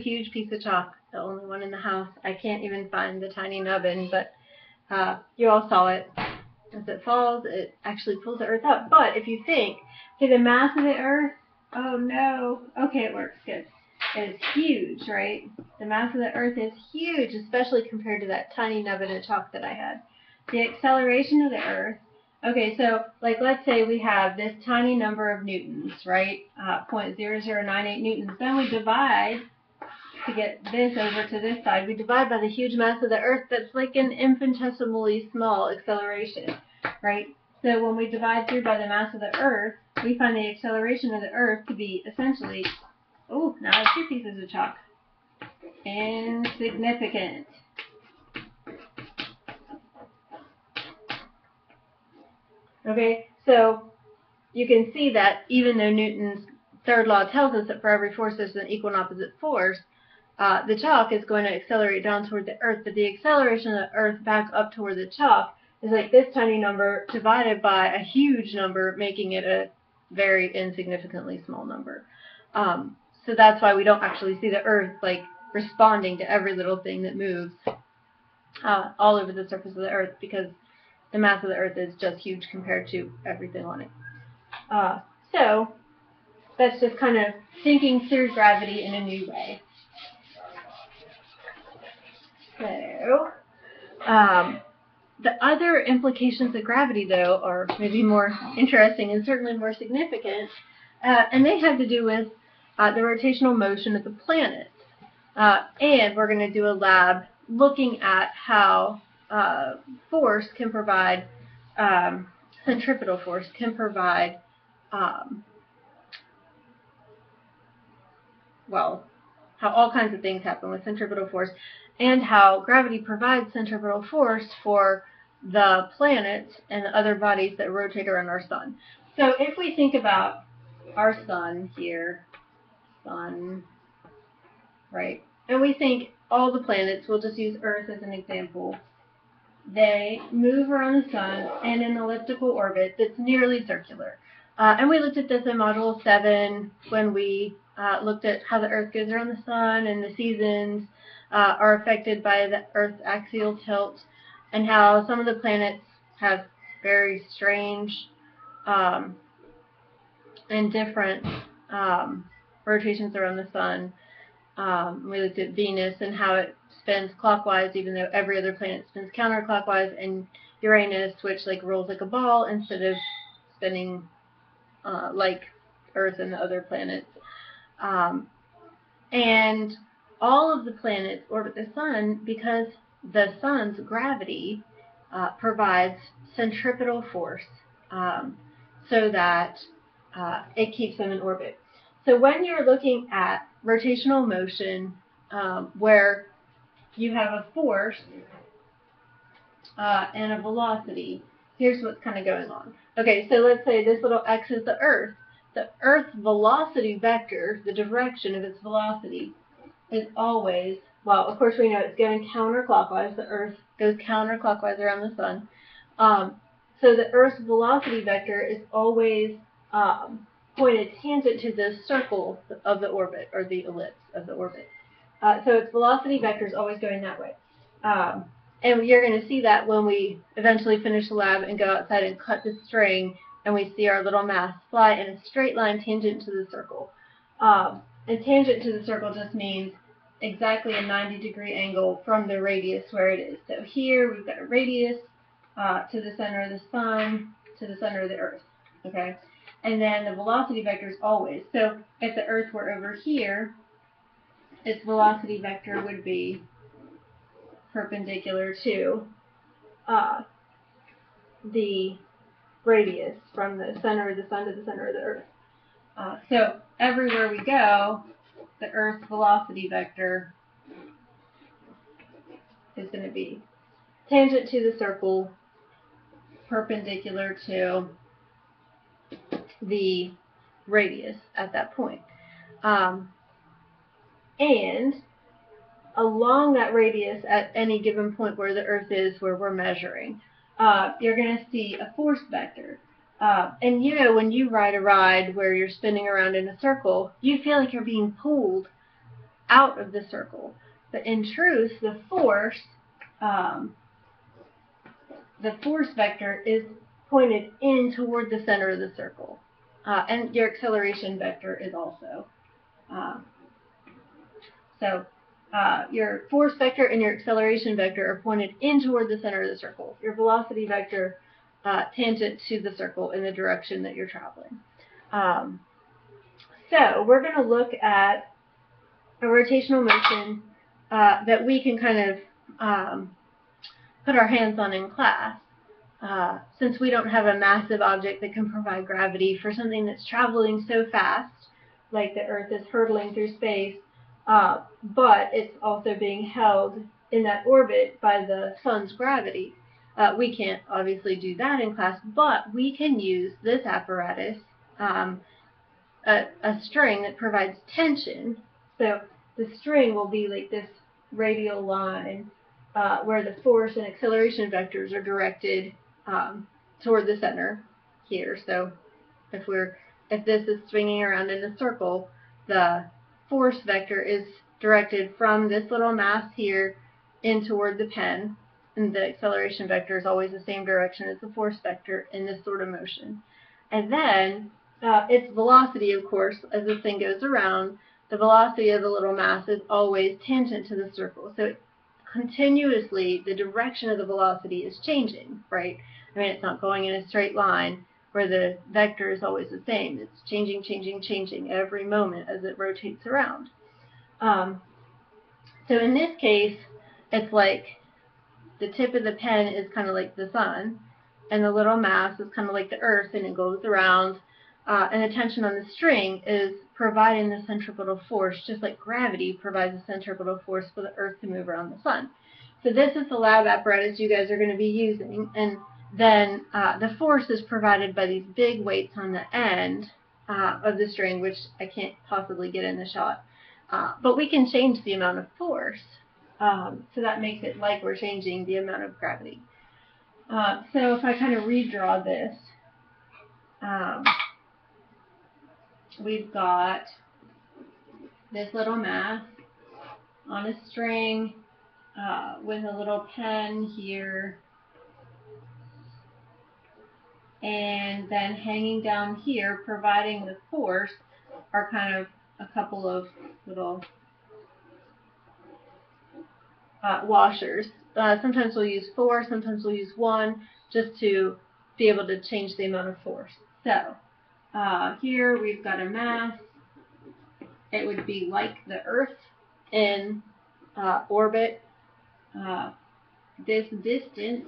huge piece of chalk, the only one in the house. I can't even find the tiny nubbin, but you all saw it. As it falls, it actually pulls the Earth up. But if you think, okay, the mass of the Earth, oh no, okay, it works, good. It's huge, right? The mass of the Earth is huge, especially compared to that tiny nubbin of chalk that I had. The acceleration of the Earth, okay, so like let's say we have this tiny number of newtons, right? 0.0098 newtons. Then we divide to get this over to this side, we divide by the huge mass of the Earth. That's like an infinitesimally small acceleration, right? So when we divide through by the mass of the Earth, we find the acceleration of the Earth to be essentially, oh, now it's 2 pieces of chalk, insignificant. Okay, so you can see that even though Newton's third law tells us that for every force there's an equal and opposite force, the chalk is going to accelerate down toward the Earth, but the acceleration of the Earth back up toward the chalk is like this tiny number divided by a huge number, making it a very insignificantly small number. So that's why we don't actually see the Earth like responding to every little thing that moves all over the surface of the Earth, because the mass of the Earth is just huge compared to everything on it. So that's just kind of thinking through gravity in a new way. So, the other implications of gravity, though, are maybe more interesting and certainly more significant, and they have to do with the rotational motion of the planets. And we're going to do a lab looking at how force can provide, centripetal force can provide, well, how all kinds of things happen with centripetal force, and how gravity provides centripetal force for the planets and the other bodies that rotate around our sun. So if we think about our sun here, sun, right, and we think all the planets, we'll just use Earth as an example, they move around the sun in an elliptical orbit that's nearly circular. And we looked at this in Module 7 when we looked at how the Earth goes around the sun and the seasons are affected by the Earth's axial tilt, and how some of the planets have very strange and different rotations around the sun. We looked at Venus and how it spins clockwise, even though every other planet spins counterclockwise, and Uranus, which like rolls like a ball instead of spinning like Earth and the other planets. And all of the planets orbit the sun because the sun's gravity provides centripetal force so that it keeps them in orbit. So when you're looking at rotational motion, where you have a force and a velocity, here's what's kind of going on. Okay, so let's say this little x is the Earth. The Earth's velocity vector, the direction of its velocity, is always, well, of course we know it's going counterclockwise. The Earth goes counterclockwise around the sun. So the Earth's velocity vector is always pointed tangent to the circle of the orbit, or the ellipse of the orbit. So its velocity vector is always going that way. And you're going to see that when we eventually finish the lab and go outside and cut the string, and we see our little mass fly in a straight line tangent to the circle. And tangent to the circle just means exactly a 90-degree angle from the radius where it is. So here we've got a radius to the center of the sun, to the center of the Earth. Okay? And then the velocity vector is always. So if the Earth were over here, its velocity vector would be perpendicular to the radius from the center of the sun to the center of the Earth. So everywhere we go, the Earth's velocity vector is going to be tangent to the circle, perpendicular to the radius at that point. And along that radius at any given point where the Earth is, where we're measuring, you're going to see a force vector. And you know, when you ride a ride where you're spinning around in a circle, you feel like you're being pulled out of the circle. But in truth, the force vector is pointed in toward the center of the circle. And your acceleration vector is also. Your force vector and your acceleration vector are pointed in toward the center of the circle. Your velocity vector tangent to the circle in the direction that you're traveling. So we're going to look at a rotational motion that we can kind of put our hands on in class. Since we don't have a massive object that can provide gravity for something that's traveling so fast, like the Earth is hurtling through space, but it's also being held in that orbit by the sun's gravity. We can't obviously do that in class, but we can use this apparatus, a string that provides tension. So the string will be like this radial line where the force and acceleration vectors are directed toward the center here. So if this is swinging around in a circle, the force vector is directed from this little mass here in toward the pen, and the acceleration vector is always the same direction as the force vector in this sort of motion. And then its velocity, of course, as this thing goes around, the velocity of the little mass is always tangent to the circle. So continuously, the direction of the velocity is changing, right? I mean, it's not going in a straight line where the vector is always the same. It's changing, changing, changing every moment as it rotates around. So in this case, it's like the tip of the pen is kind of like the sun, and the little mass is kind of like the Earth, and it goes around. And the tension on the string is providing the centripetal force, just like gravity provides the centripetal force for the Earth to move around the sun. So this is the lab apparatus you guys are going to be using, and then the force is provided by these big weights on the end of the string, which I can't possibly get in the shot. But we can change the amount of force, so that makes it like we're changing the amount of gravity. So if I kind of redraw this, we've got this little mass on a string with a little pen here, and then hanging down here, providing the force, are kind of a couple of little washers. Sometimes we'll use 4, sometimes we'll use 1, just to be able to change the amount of force. So here we've got a mass. It would be like the Earth in orbit. This distance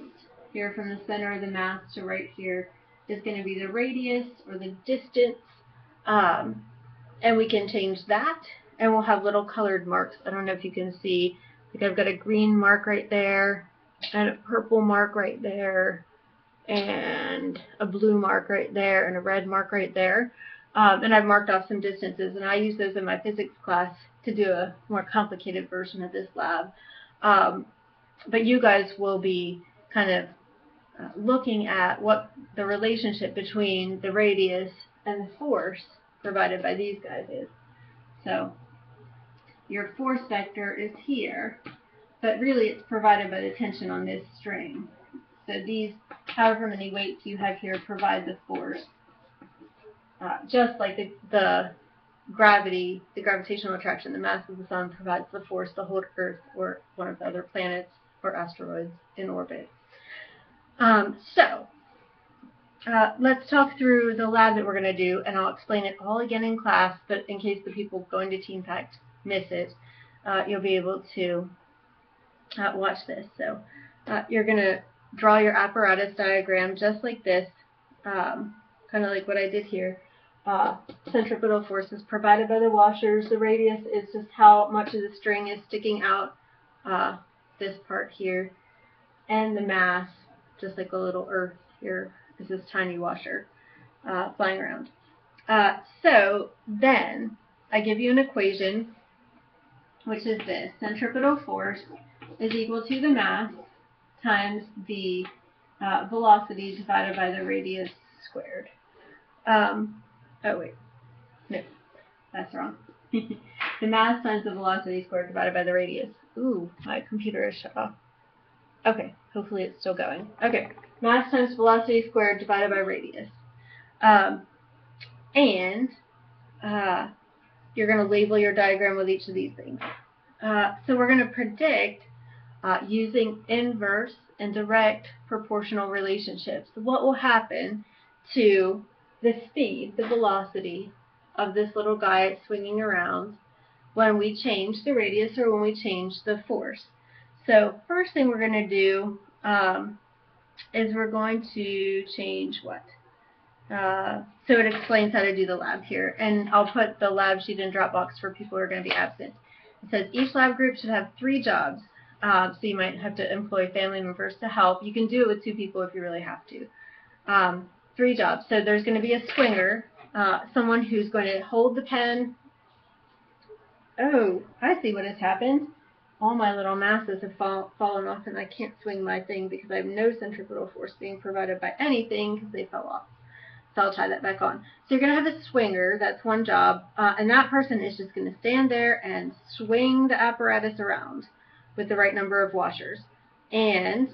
here from the center of the mass to right here is going to be the radius, or the distance, and we can change that, and we'll have little colored marks. I don't know if you can see, like I've got a green mark right there, and a purple mark right there, and a blue mark right there, and a red mark right there. And I've marked off some distances, and I use those in my physics class to do a more complicated version of this lab. But you guys will be kind of looking at what the relationship between the radius and the force provided by these guys is. So your force vector is here, but really it's provided by the tension on this string. So these, however many weights you have here, provide the force. Just like the gravity, the gravitational attraction, the mass of the sun provides the force to hold Earth or one of the other planets or asteroids in orbit. Let's talk through the lab that we're going to do, and I'll explain it all again in class, but in case the people going to TeamPact miss it, you'll be able to watch this. So you're going to draw your apparatus diagram just like this, kind of like what I did here. Centripetal force is provided by the washers. The radius is just how much of the string is sticking out, this part here, and the mass, just like a little Earth here, is this tiny washer flying around. So then I give you an equation, which is this: centripetal force is equal to the mass times the velocity divided by the radius squared. Oh wait, no, that's wrong. The mass times the velocity squared divided by the radius. Ooh, my computer is shut off. Okay, hopefully it's still going. Okay, mass times velocity squared divided by radius. And you're going to label your diagram with each of these things. So we're going to predict using inverse and direct proportional relationships. What will happen to the speed, the velocity of this little guy swinging around when we change the radius or when we change the force? So first thing we're going to do is we're going to change what? So it explains how to do the lab here, and I'll put the lab sheet in Dropbox for people who are going to be absent. It says each lab group should have 3 jobs, so you might have to employ family members to help. You can do it with 2 people if you really have to. 3 jobs. So there's going to be a swinger, someone who's going to hold the pen. Oh, I see what has happened. All my little masses have fallen off, and I can't swing my thing because I have no centripetal force being provided by anything because they fell off. So I'll tie that back on. So you're going to have a swinger, that's one job, and that person is just going to stand there and swing the apparatus around with the right number of washers. And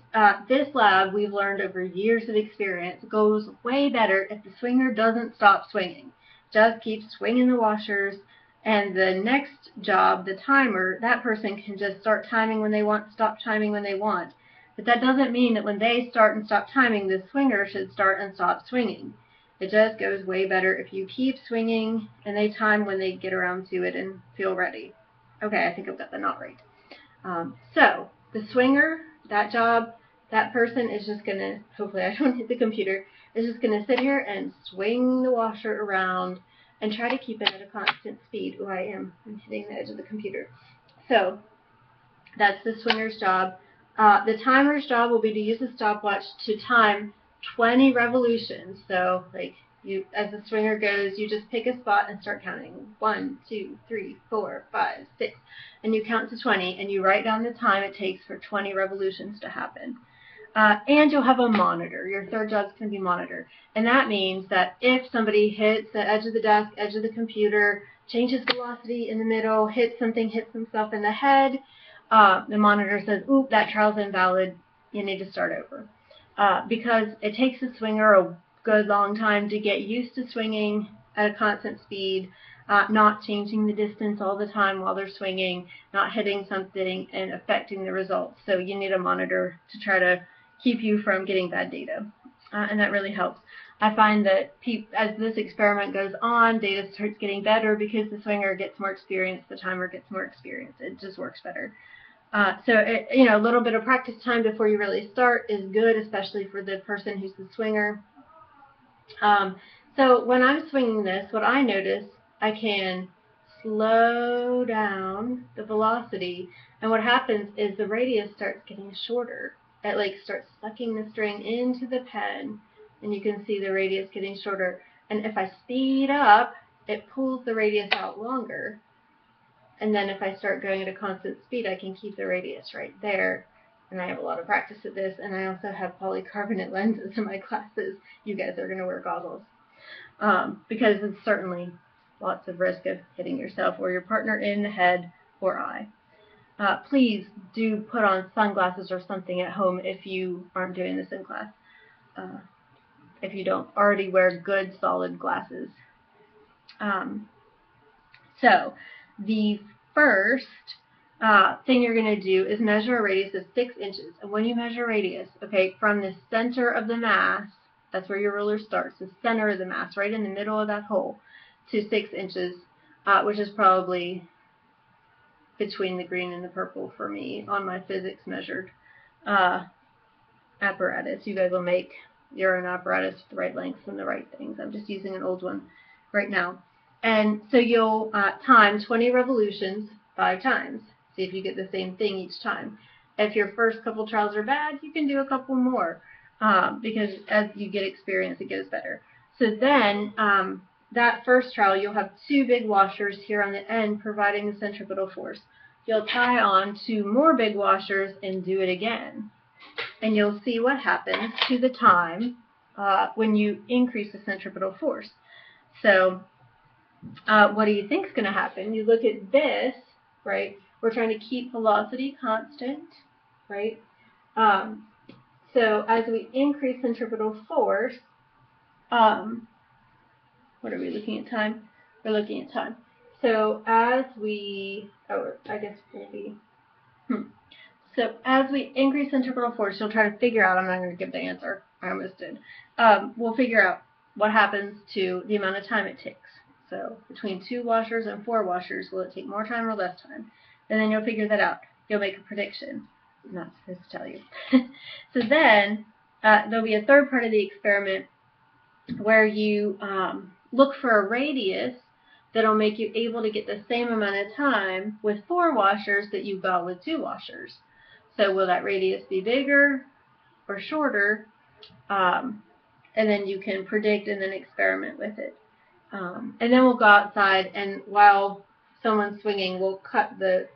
this lab, we've learned over years of experience, goes way better if the swinger doesn't stop swinging. Just keep swinging the washers, and the next job, the timer, that person can just start timing when they want, stop timing when they want. But that doesn't mean that when they start and stop timing, the swinger should start and stop swinging. It just goes way better if you keep swinging and they time when they get around to it and feel ready. Okay, I think I've got the knot right. So the swinger, that job, that person is just going to, hopefully I don't hit the computer, is just going to sit here and swing the washer around and try to keep it at a constant speed. Oh, I'm hitting the edge of the computer. So that's the swinger's job. The timer's job will be to use a stopwatch to time 20 revolutions. So like as the swinger goes, you just pick a spot and start counting 1, 2, 3, 4, 5, 6, and you count to 20 and you write down the time it takes for 20 revolutions to happen. And you'll have a monitor. Your third job is going to be monitor, and that means that if somebody hits the edge of the desk, edge of the computer, changes velocity in the middle, hits something, hits themselves in the head, the monitor says, "Oop, that trial's invalid. You need to start over." Because it takes the swinger a good long time to get used to swinging at a constant speed, not changing the distance all the time while they're swinging, not hitting something and affecting the results. So you need a monitor to try to keep you from getting bad data, and that really helps. I find that as this experiment goes on, data starts getting better because the swinger gets more experience, the timer gets more experience. It just works better. So a little bit of practice time before you really start is good, especially for the person who's the swinger. So when I'm swinging this, what I notice, I can slow down the velocity, and what happens is the radius starts getting shorter. It starts sucking the string into the pen, and you can see the radius getting shorter. And if I speed up, it pulls the radius out longer. And then if I start going at a constant speed, I can keep the radius right there. And I have a lot of practice at this, and I also have polycarbonate lenses in my classes. You guys are going to wear goggles. Because it's certainly lots of risk of hitting yourself or your partner in the head or eye. Please do put on sunglasses or something at home if you aren't doing this in class. If you don't already wear good solid glasses. So the first thing you're going to do is measure a radius of 6 inches. And when you measure radius, okay, from the center of the mass, that's where your ruler starts, the center of the mass, right in the middle of that hole, to 6 inches, which is probably between the green and the purple for me on my physics measured apparatus. You guys will make your own apparatus with the right lengths and the right things. I'm just using an old one right now. And so you'll time 20 revolutions 5 times. See if you get the same thing each time. If your first couple trials are bad, you can do a couple more because as you get experience, it gets better. So then that first trial, you'll have 2 big washers here on the end providing the centripetal force. You'll tie on 2 more big washers and do it again. And you'll see what happens to the time when you increase the centripetal force. So what do you think is going to happen? You look at this, right? We're trying to keep velocity constant, right? So as we increase centripetal force, what are we looking at time? We're looking at time. So as we, I guess we'll be, So as we increase centripetal force, you'll try to figure out, I'm not going to give the answer, I almost did. We'll figure out what happens to the amount of time it takes. So between 2 washers and 4 washers, will it take more time or less time? And then you'll figure that out. You'll make a prediction. I'm not supposed to tell you. So then there'll be a third part of the experiment where you look for a radius that'll make you able to get the same amount of time with 4 washers that you got with 2 washers. So will that radius be bigger or shorter? And then you can predict and then experiment with it. And then we'll go outside, and while someone's swinging, we'll cut the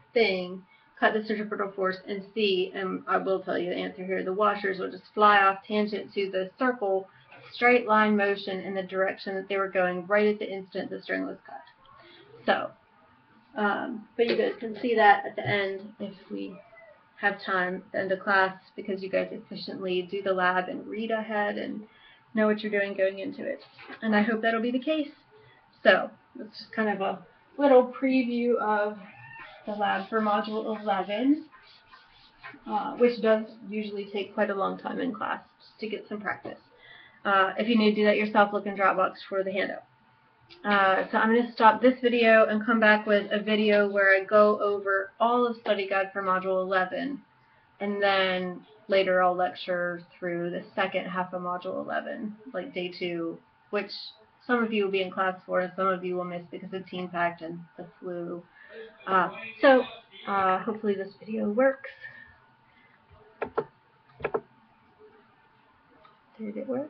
centripetal force, and see, and I will tell you the answer here, the washers will just fly off tangent to the circle, straight line motion in the direction that they were going right at the instant the string was cut. So, but you guys can see that at the end if we have time at the end of class, because you guys efficiently do the lab and read ahead and know what you're doing going into it. And I hope that'll be the case. So that's just kind of a little preview of the lab for Module 11, which does usually take quite a long time in class just to get some practice. If you need to do that yourself, look in Dropbox for the handout. So I'm going to stop this video and come back with a video where I go over all of Study Guide for Module 11, and then later I'll lecture through the second half of Module 11, like day 2, which some of you will be in class for and some of you will miss because of Team Pact and the flu. So hopefully this video works. Did it work?